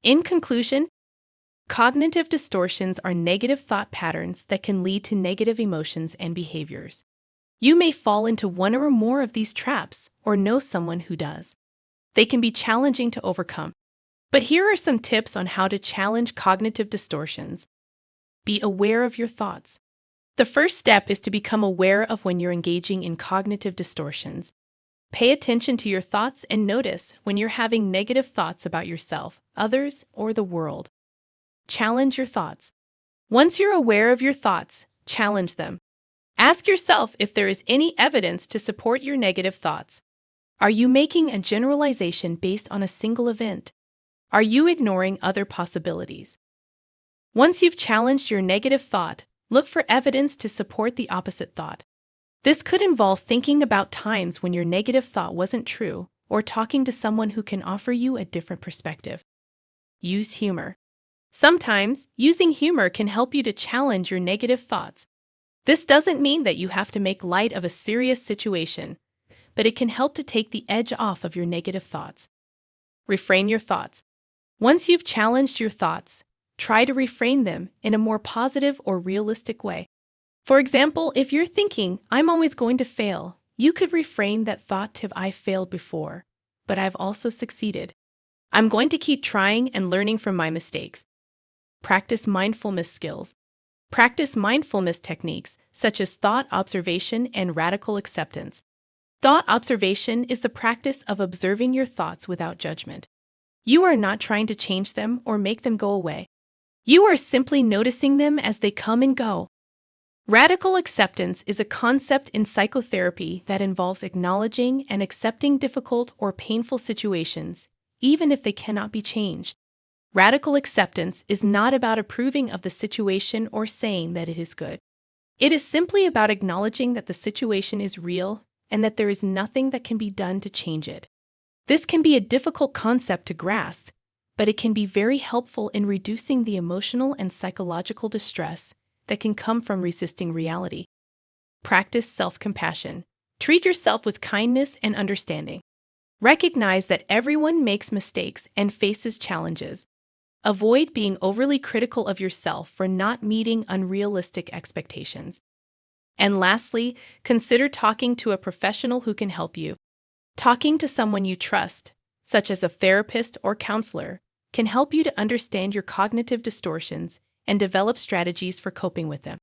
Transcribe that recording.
In conclusion, cognitive distortions are negative thought patterns that can lead to negative emotions and behaviors. You may fall into one or more of these traps or know someone who does. They can be challenging to overcome. But here are some tips on how to challenge cognitive distortions. Be aware of your thoughts. The first step is to become aware of when you're engaging in cognitive distortions. Pay attention to your thoughts and notice when you're having negative thoughts about yourself, others, or the world. Challenge your thoughts. Once you're aware of your thoughts, challenge them. Ask yourself if there is any evidence to support your negative thoughts. Are you making a generalization based on a single event? Are you ignoring other possibilities? Once you've challenged your negative thought, look for evidence to support the opposite thought. This could involve thinking about times when your negative thought wasn't true, or talking to someone who can offer you a different perspective. Use humor. Sometimes, using humor can help you to challenge your negative thoughts. This doesn't mean that you have to make light of a serious situation, but it can help to take the edge off of your negative thoughts. Reframe your thoughts. Once you've challenged your thoughts, try to reframe them in a more positive or realistic way. For example, if you're thinking, "I'm always going to fail," you could reframe that thought to, "I've failed before, but I've also succeeded. I'm going to keep trying and learning from my mistakes." Practice mindfulness skills. Practice mindfulness techniques such as thought observation and radical acceptance. Thought observation is the practice of observing your thoughts without judgment. You are not trying to change them or make them go away. You are simply noticing them as they come and go. Radical acceptance is a concept in psychotherapy that involves acknowledging and accepting difficult or painful situations, even if they cannot be changed. Radical acceptance is not about approving of the situation or saying that it is good. It is simply about acknowledging that the situation is real and that there is nothing that can be done to change it. This can be a difficult concept to grasp, but it can be very helpful in reducing the emotional and psychological distress that can come from resisting reality. Practice self-compassion. Treat yourself with kindness and understanding. Recognize that everyone makes mistakes and faces challenges. Avoid being overly critical of yourself for not meeting unrealistic expectations. And lastly, consider talking to a professional who can help you. Talking to someone you trust, such as a therapist or counselor, can help you to understand your cognitive distortions and develop strategies for coping with them.